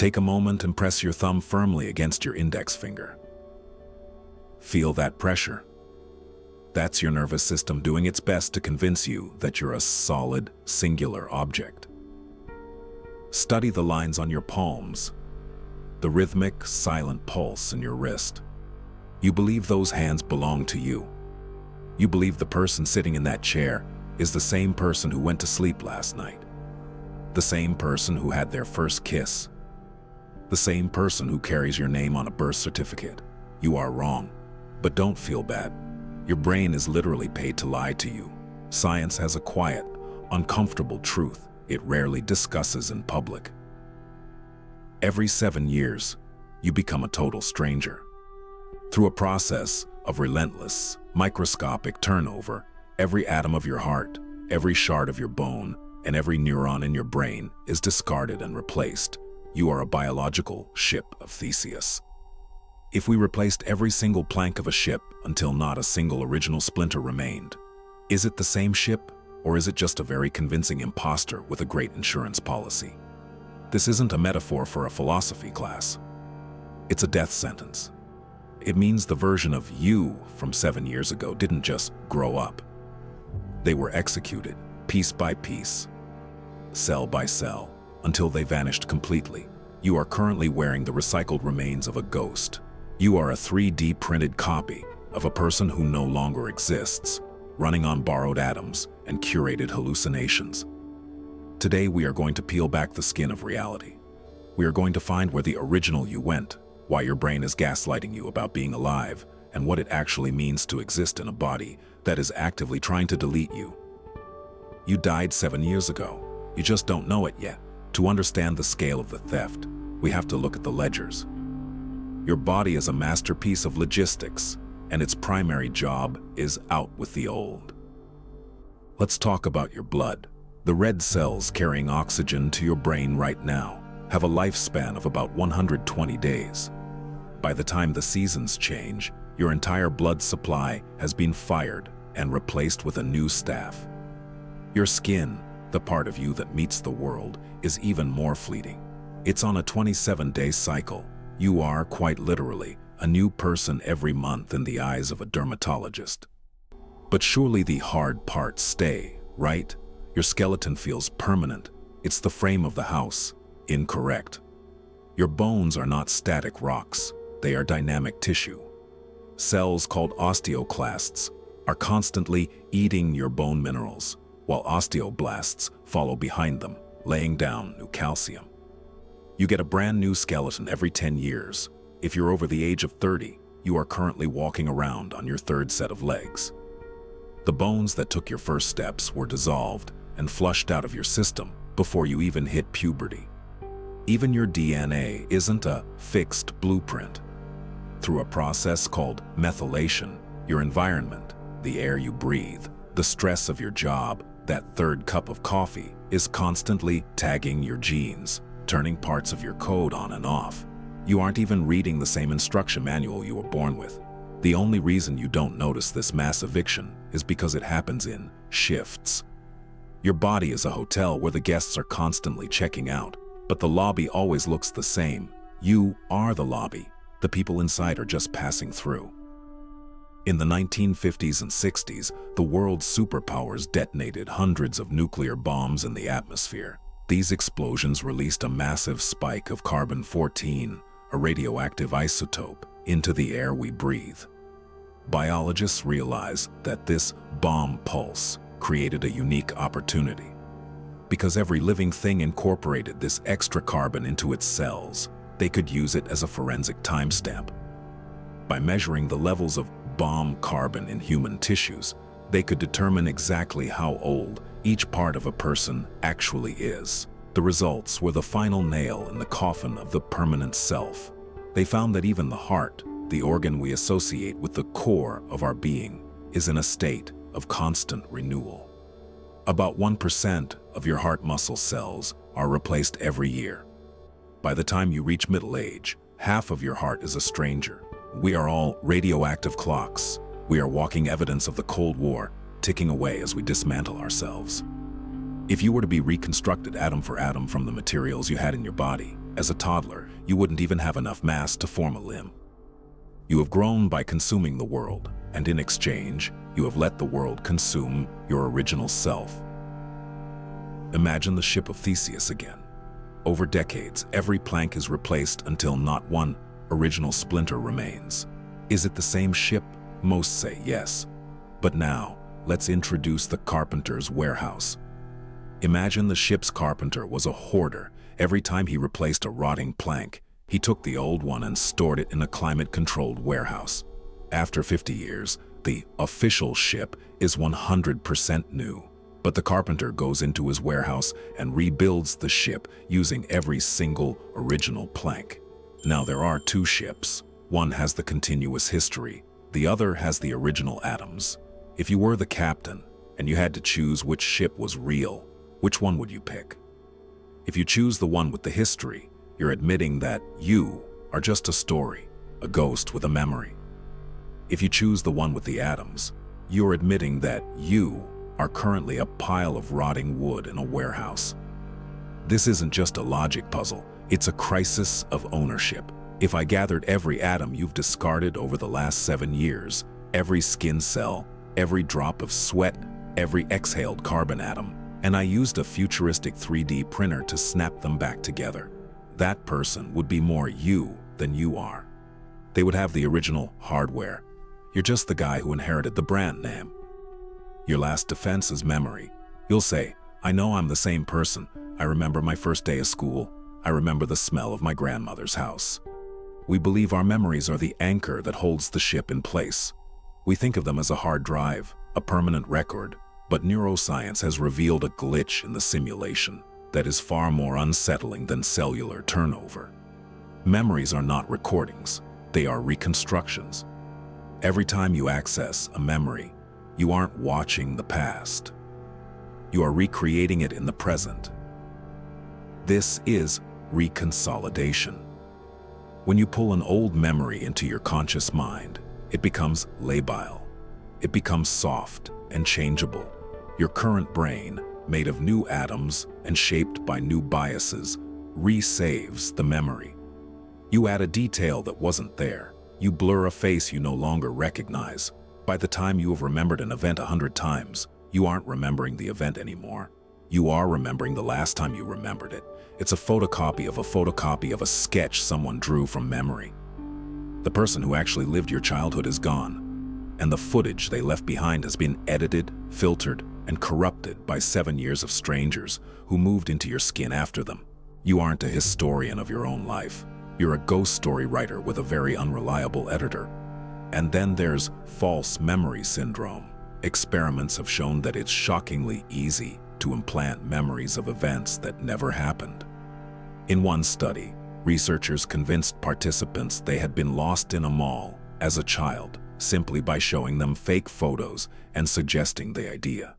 Take a moment and press your thumb firmly against your index finger. Feel that pressure. That's your nervous system doing its best to convince you that you're a solid, singular object. Study the lines on your palms, the rhythmic, silent pulse in your wrist. You believe those hands belong to you. You believe the person sitting in that chair is the same person who went to sleep last night, the same person who had their first kiss, the same person who carries your name on a birth certificate. You are wrong, but don't feel bad. Your brain is literally paid to lie to you. Science has a quiet, uncomfortable truth it rarely discusses in public. Every 7 years, you become a total stranger. Through a process of relentless, microscopic turnover, every atom of your heart, every shard of your bone, and every neuron in your brain is discarded and replaced. You are a biological ship of Theseus. If we replaced every single plank of a ship until not a single original splinter remained, is it the same ship, or is it just a very convincing imposter with a great insurance policy? This isn't a metaphor for a philosophy class. It's a death sentence. It means the version of you from 7 years ago didn't just grow up. They were executed, piece by piece, cell by cell, until they vanished completely. You are currently wearing the recycled remains of a ghost. You are a 3D printed copy of a person who no longer exists, running on borrowed atoms and curated hallucinations. Today we are going to peel back the skin of reality. We are going to find where the original you went, why your brain is gaslighting you about being alive, and what it actually means to exist in a body that is actively trying to delete you. You died 7 years ago. You just don't know it yet. To understand the scale of the theft, we have to look at the ledgers. Your body is a masterpiece of logistics, and its primary job is out with the old. Let's talk about your blood. The red cells carrying oxygen to your brain right now have a lifespan of about 120 days. By the time the seasons change, your entire blood supply has been fired and replaced with a new staff. Your skin, the part of you that meets the world, is even more fleeting. It's on a 27-day cycle. You are, quite literally, a new person every month in the eyes of a dermatologist. But surely the hard parts stay, right? Your skeleton feels permanent. It's the frame of the house. Incorrect. Your bones are not static rocks. They are dynamic tissue. Cells called osteoclasts are constantly eating your bone minerals, while osteoblasts follow behind them, laying down new calcium. You get a brand new skeleton every 10 years. If you're over the age of 30, you are currently walking around on your third set of legs. The bones that took your first steps were dissolved and flushed out of your system before you even hit puberty. Even your DNA isn't a fixed blueprint. Through a process called methylation, your environment, the air you breathe, the stress of your job, that third cup of coffee, is constantly tagging your genes, turning parts of your code on and off. You aren't even reading the same instruction manual you were born with. The only reason you don't notice this mass eviction is because it happens in shifts. Your body is a hotel where the guests are constantly checking out, but the lobby always looks the same. You are the lobby. The people inside are just passing through. In the 1950s and 60s, the world's superpowers detonated hundreds of nuclear bombs in the atmosphere. These explosions released a massive spike of carbon-14, a radioactive isotope, into the air we breathe. Biologists realize that this bomb pulse created a unique opportunity. Because every living thing incorporated this extra carbon into its cells, they could use it as a forensic timestamp. By measuring the levels of bomb carbon in human tissues, they could determine exactly how old each part of a person actually is. The results were the final nail in the coffin of the permanent self. They found that even the heart, the organ we associate with the core of our being, is in a state of constant renewal. About 1% of your heart muscle cells are replaced every year. By the time you reach middle age, half of your heart is a stranger. We are all radioactive clocks. We are walking evidence of the Cold War, ticking away as we dismantle ourselves. If you were to be reconstructed atom for atom from the materials you had in your body, as a toddler, you wouldn't even have enough mass to form a limb. You have grown by consuming the world, and in exchange, you have let the world consume your original self. Imagine the ship of Theseus again. Over decades, every plank is replaced until not one original splinter remains. Is it the same ship? Most say yes. But now, let's introduce the carpenter's warehouse. Imagine the ship's carpenter was a hoarder. Every time he replaced a rotting plank, he took the old one and stored it in a climate-controlled warehouse. After 50 years, the official ship is 100% new. But the carpenter goes into his warehouse and rebuilds the ship using every single original plank. Now there are two ships. One has the continuous history, the other has the original atoms. If you were the captain and you had to choose which ship was real, which one would you pick? If you choose the one with the history, you're admitting that you are just a story, a ghost with a memory. If you choose the one with the atoms, you're admitting that you are currently a pile of rotting wood in a warehouse. This isn't just a logic puzzle, it's a crisis of ownership. If I gathered every atom you've discarded over the last 7 years, every skin cell, every drop of sweat, every exhaled carbon atom, and I used a futuristic 3D printer to snap them back together, that person would be more you than you are. They would have the original hardware. You're just the guy who inherited the brand name. Your last defense is memory. You'll say, I know I'm the same person. I remember my first day of school. I remember the smell of my grandmother's house. We believe our memories are the anchor that holds the ship in place. We think of them as a hard drive, a permanent record, but neuroscience has revealed a glitch in the simulation that is far more unsettling than cellular turnover. Memories are not recordings, they are reconstructions. Every time you access a memory, you aren't watching the past. You are recreating it in the present. This is reconsolidation. When you pull an old memory into your conscious mind, it becomes labile. It becomes soft and changeable. Your current brain, made of new atoms and shaped by new biases, resaves the memory. You add a detail that wasn't there. You blur a face you no longer recognize. By the time you have remembered an event 100 times, you aren't remembering the event anymore. You are remembering the last time you remembered it. It's a photocopy of a sketch someone drew from memory. The person who actually lived your childhood is gone, and the footage they left behind has been edited, filtered, and corrupted by 7 years of strangers who moved into your skin after them. You aren't a historian of your own life. You're a ghost story writer with a very unreliable editor. And then there's false memory syndrome. Experiments have shown that it's shockingly easy to implant memories of events that never happened. In one study, researchers convinced participants they had been lost in a mall as a child simply by showing them fake photos and suggesting the idea.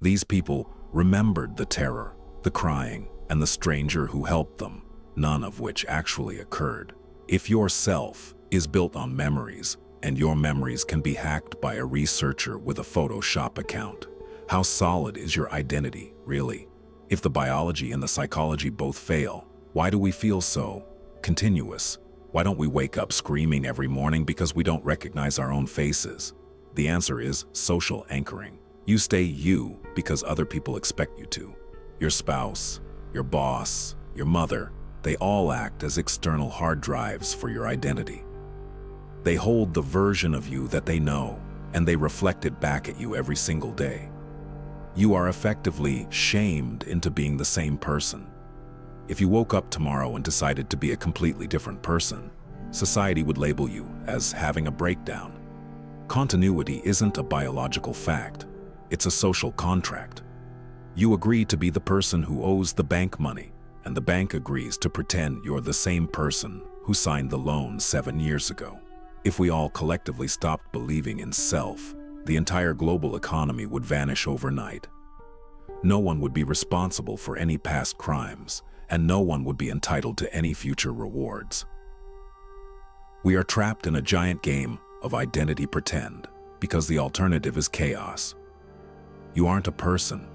These people remembered the terror, the crying, and the stranger who helped them, none of which actually occurred. If your self is built on memories, and your memories can be hacked by a researcher with a Photoshop account, how solid is your identity, really? If the biology and the psychology both fail, why do we feel so continuous? Why don't we wake up screaming every morning because we don't recognize our own faces? The answer is social anchoring. You stay you because other people expect you to. Your spouse, your boss, your mother, they all act as external hard drives for your identity. They hold the version of you that they know, and they reflect it back at you every single day. You are effectively shamed into being the same person. If you woke up tomorrow and decided to be a completely different person, society would label you as having a breakdown. Continuity isn't a biological fact, it's a social contract. You agree to be the person who owes the bank money, and the bank agrees to pretend you're the same person who signed the loan 7 years ago. If we all collectively stopped believing in self, the entire global economy would vanish overnight. No one would be responsible for any past crimes, and no one would be entitled to any future rewards. We are trapped in a giant game of identity pretend because the alternative is chaos. You aren't a person.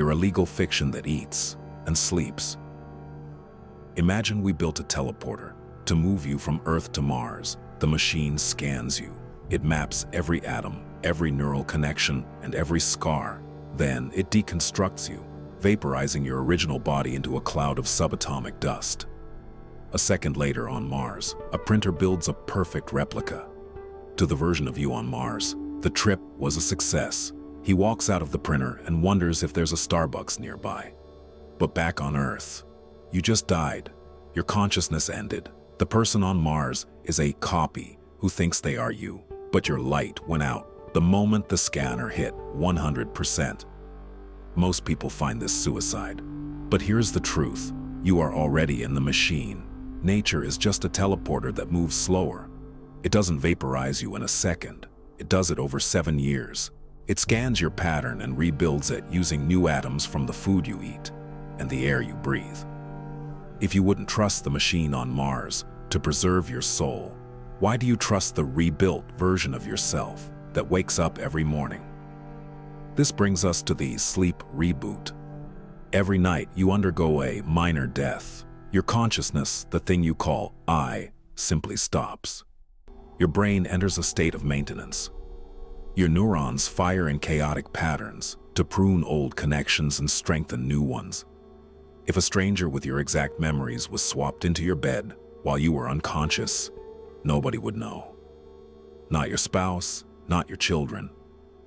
You're a legal fiction that eats and sleeps. Imagine we built a teleporter to move you from Earth to Mars. The machine scans you. It maps every atom, every neural connection, and every scar. Then it deconstructs you, vaporizing your original body into a cloud of subatomic dust. A second later on Mars, a printer builds a perfect replica. To the version of you on Mars, the trip was a success. He walks out of the printer and wonders if there's a Starbucks nearby. But back on Earth, you just died. Your consciousness ended. The person on Mars is a copy who thinks they are you, but your light went out the moment the scanner hit 100%. Most people find this suicide. But here's the truth. You are already in the machine. Nature is just a teleporter that moves slower. It doesn't vaporize you in a second. It does it over 7 years. It scans your pattern and rebuilds it using new atoms from the food you eat and the air you breathe. If you wouldn't trust the machine on Mars to preserve your soul, why do you trust the rebuilt version of yourself that wakes up every morning? This brings us to the sleep reboot. Every night you undergo a minor death. Your consciousness, the thing you call I, simply stops. Your brain enters a state of maintenance. Your neurons fire in chaotic patterns to prune old connections and strengthen new ones. If a stranger with your exact memories was swapped into your bed while you were unconscious, nobody would know. Not your spouse, not your children,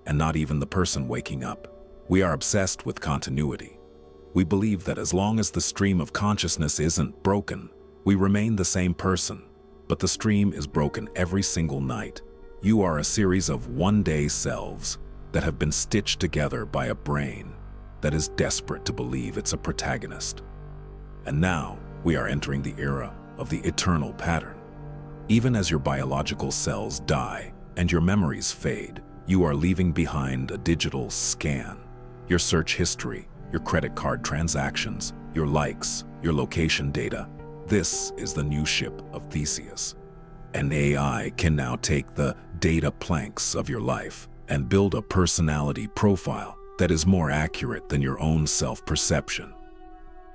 and not even the person waking up. We are obsessed with continuity. We believe that as long as the stream of consciousness isn't broken, we remain the same person. But the stream is broken every single night. You are a series of one-day selves that have been stitched together by a brain that is desperate to believe it's a protagonist. And now we are entering the era of the eternal pattern. Even as your biological cells die and your memories fade, you are leaving behind a digital scan. Your search history, your credit card transactions, your likes, your location data. This is the new ship of Theseus. An AI can now take the data planks of your life and build a personality profile that is more accurate than your own self-perception.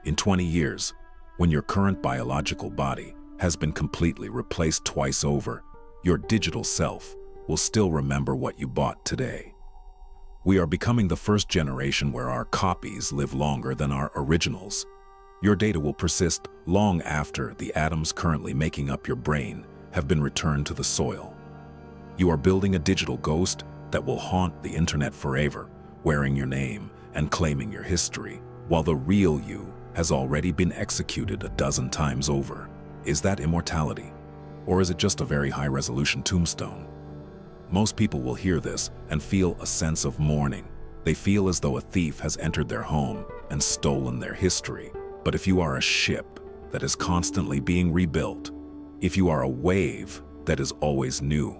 In 20 years, when your current biological body has been completely replaced twice over, your digital self will still remember what you bought today. We are becoming the first generation where our copies live longer than our originals. Your data will persist long after the atoms currently making up your brain have been returned to the soil. You are building a digital ghost that will haunt the internet forever, wearing your name and claiming your history, while the real you has already been executed a dozen times over. Is that immortality? Or is it just a very high-resolution tombstone? Most people will hear this and feel a sense of mourning. They feel as though a thief has entered their home and stolen their history. But if you are a ship that is constantly being rebuilt, if you are a wave that is always new,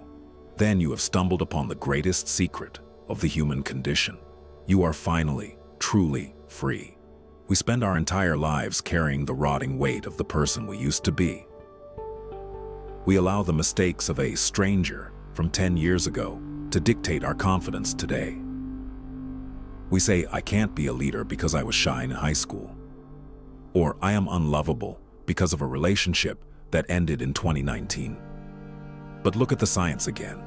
then you have stumbled upon the greatest secret of the human condition. You are finally, truly free. We spend our entire lives carrying the rotting weight of the person we used to be. We allow the mistakes of a stranger from 10 years ago to dictate our confidence today. We say, I can't be a leader because I was shy in high school. Or I am unlovable because of a relationship that ended in 2019. But look at the science again.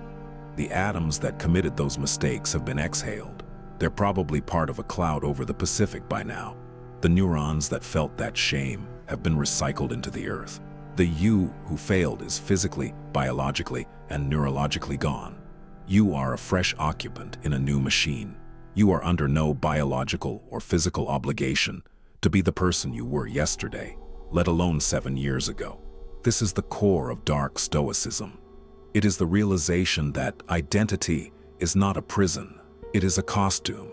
The atoms that committed those mistakes have been exhaled. They're probably part of a cloud over the Pacific by now. The neurons that felt that shame have been recycled into the earth. The you who failed is physically, biologically, and neurologically gone. You are a fresh occupant in a new machine. You are under no biological or physical obligation to be the person you were yesterday, let alone 7 years ago. This is the core of dark stoicism. It is the realization that identity is not a prison, it is a costume.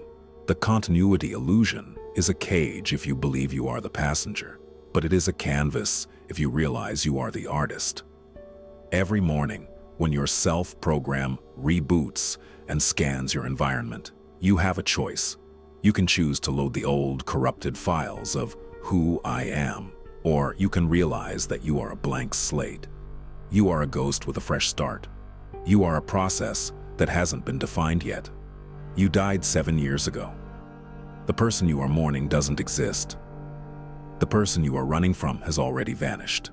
The continuity illusion is a cage if you believe you are the passenger, but it is a canvas if you realize you are the artist. Every morning, when your self-program reboots and scans your environment, you have a choice. You can choose to load the old, corrupted files of who I am, or you can realize that you are a blank slate. You are a ghost with a fresh start. You are a process that hasn't been defined yet. You died 7 years ago. The person you are mourning doesn't exist. The person you are running from has already vanished.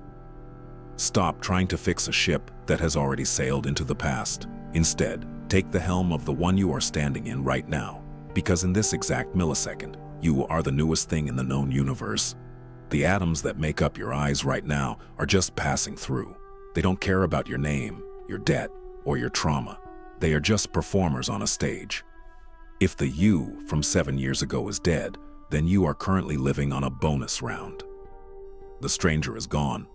Stop trying to fix a ship that has already sailed into the past. Instead, take the helm of the one you are standing in right now, because in this exact millisecond, you are the newest thing in the known universe. The atoms that make up your eyes right now are just passing through. They don't care about your name, your debt, or your trauma. They are just performers on a stage. If the you from 7 years ago is dead, then you are currently living on a bonus round. The stranger is gone.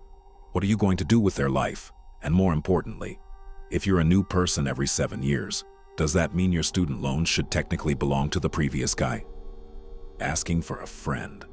What are you going to do with their life? And more importantly, if you're a new person every 7 years, does that mean your student loans should technically belong to the previous guy? Asking for a friend.